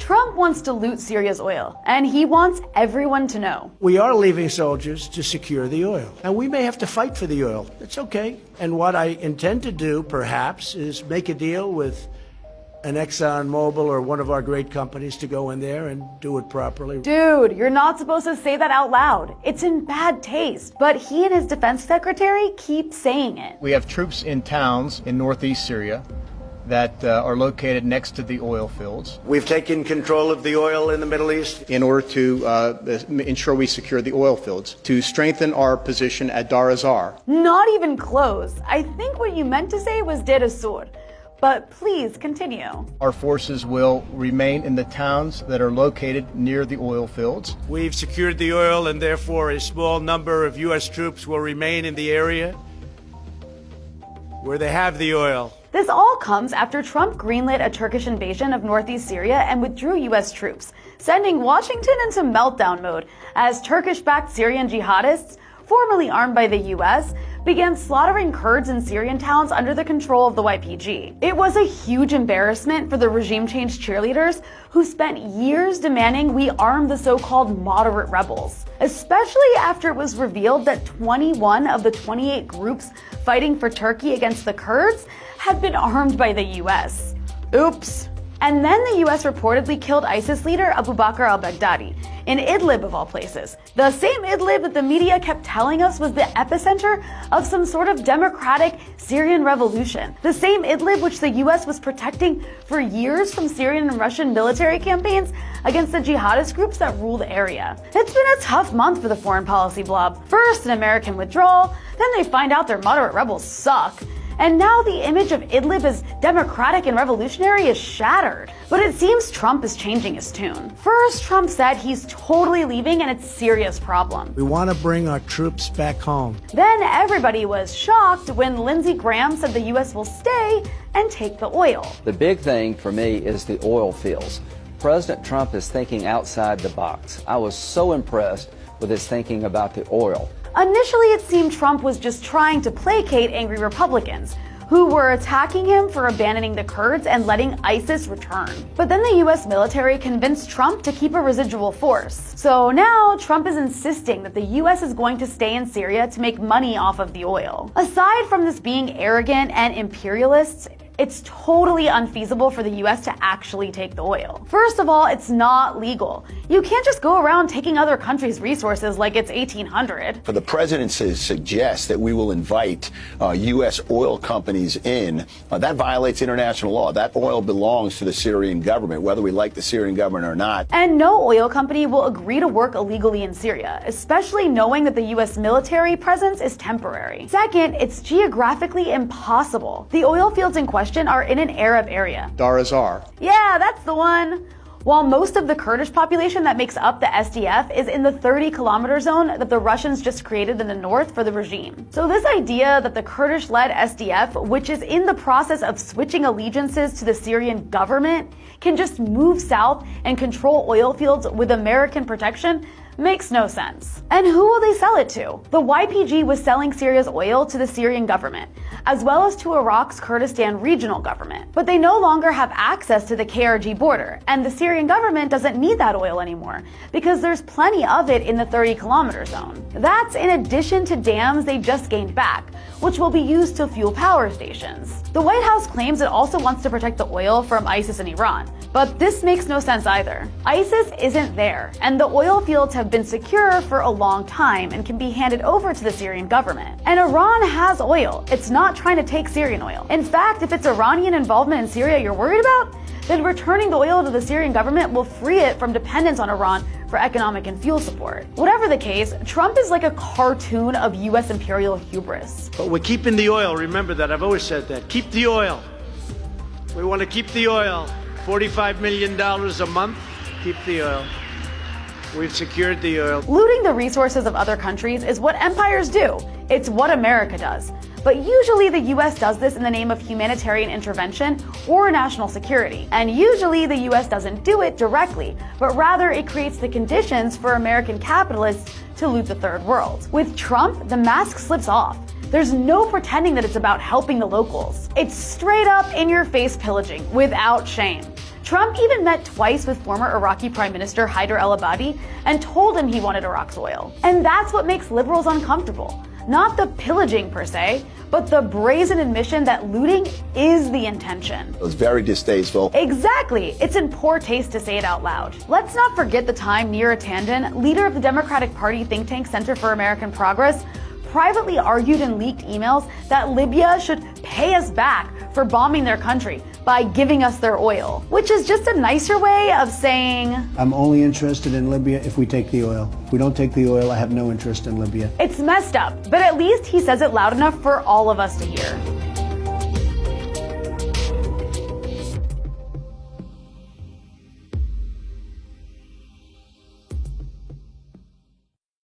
Trump wants to loot Syria's oil, and he wants everyone to know. We are leaving soldiers to secure the oil. And we may have to fight for the oil. It's okay. And what I intend to do, perhaps, is make a deal with an ExxonMobil or one of our great companies to go in there and do it properly. Dude, you're not supposed to say that out loud. It's in bad taste. But he and his defense secretary keep saying it. We have troops in towns in northeast Syria that are located next to the oil fields. We've taken control of the oil in the Middle East in order to ensure we secure the oil fields, to strengthen our position at Dar es-Zar. Not even close. I think what you meant to say was Deir ez-Zor. But please continue. Our forces will remain in the towns that are located near the oil fields. We've secured the oil, and therefore a small number of U.S. troops will remain in the area where they have the oil. This all comes after Trump greenlit a Turkish invasion of northeast Syria and withdrew U.S. troops, sending Washington into meltdown mode as Turkish-backed Syrian jihadists, formerly armed by the U.S., began slaughtering Kurds in Syrian towns under the control of the YPG. It was a huge embarrassment for the regime change cheerleaders who spent years demanding we arm the so-called moderate rebels, especially after it was revealed that 21 of the 28 groups fighting for Turkey against the Kurds had been armed by the U.S. Oops. And then the U.S. reportedly killed ISIS leader Abu Bakr al-Baghdadi in Idlib of all places. The same Idlib that the media kept telling us was the epicenter of some sort of democratic Syrian revolution. The same Idlib which the U.S. was protecting for years from Syrian and Russian military campaigns against the jihadist groups that rule the area. It's been a tough month for the foreign policy blob. First, an American withdrawal, then they find out their moderate rebels suck. And now the image of Idlib as democratic and revolutionary is shattered. But it seems Trump is changing his tune. First, Trump said he's totally leaving and it's a serious problem. We want to bring our troops back home. Then everybody was shocked when Lindsey Graham said the U.S. will stay and take the oil. The big thing for me is the oil fields. President Trump is thinking outside the box. I was so impressed with his thinking about the oil. Initially, it seemed Trump was just trying to placate angry Republicans, who were attacking him for abandoning the Kurds and letting ISIS return. But then the U.S. military convinced Trump to keep a residual force. So now Trump is insisting that the U.S. is going to stay in Syria to make money off of the oil. Aside from this being arrogant and imperialist, it's totally unfeasible for the U.S. to actually take the oil. First of all, it's not legal. You can't just go around taking other countries' resources like it's 1800. For the president to suggest that we will invite U.S. oil companies in, that violates international law. That oil belongs to the Syrian government, whether we like the Syrian government or not. And no oil company will agree to work illegally in Syria, especially knowing that the U.S. military presence is temporary. Second, it's geographically impossible. The oil fields in question are in an Arab area. Dar es-Zar. Yeah, that's the one. While most of the Kurdish population that makes up the SDF is in the 30-kilometer zone that the Russians just created in the north for the regime. So this idea that the Kurdish-led SDF, which is in the process of switching allegiances to the Syrian government, can just move south and control oil fields with American protection makes no sense. And who will they sell it to? The YPG was selling Syria's oil to the Syrian government, as well as to Iraq's Kurdistan regional government. But they no longer have access to the KRG border, and the Syrian government doesn't need that oil anymore, because there's plenty of it in the 30-kilometer zone. That's in addition to dams they just gained back, which will be used to fuel power stations. The White House claims it also wants to protect the oil from ISIS and Iran, but this makes no sense either. ISIS isn't there, and the oil fields have been secure for a long time and can be handed over to the Syrian government. And Iran has oil. It's not trying to take Syrian oil. In fact, if it's Iranian involvement in Syria you're worried about, then returning the oil to the Syrian government will free it from dependence on Iran for economic and fuel support. Whatever the case, Trump is like a cartoon of U.S. imperial hubris. But we're keeping the oil. Remember that. I've always said that. Keep the oil. We want to keep the oil. $45 million a month. Keep the oil. We've secured the oil. Looting the resources of other countries is what empires do. It's what America does. But usually the US does this in the name of humanitarian intervention or national security. And usually the US doesn't do it directly, but rather it creates the conditions for American capitalists to loot the third world. With Trump, the mask slips off. There's no pretending that it's about helping the locals. It's straight up in your face pillaging without shame. Trump even met twice with former Iraqi Prime Minister Haider al-Abadi and told him he wanted Iraq's oil. And that's what makes liberals uncomfortable. Not the pillaging per se, but the brazen admission that looting is the intention. It was very distasteful. Exactly. It's in poor taste to say it out loud. Let's not forget the time Neera Tanden, leader of the Democratic Party think tank Center for American Progress, privately argued in leaked emails that Libya should pay us back for bombing their country by giving us their oil, which is just a nicer way of saying, I'm only interested in Libya if we take the oil. If we don't take the oil, I have no interest in Libya. it's messed up, but at least he says it loud enough for all of us to hear.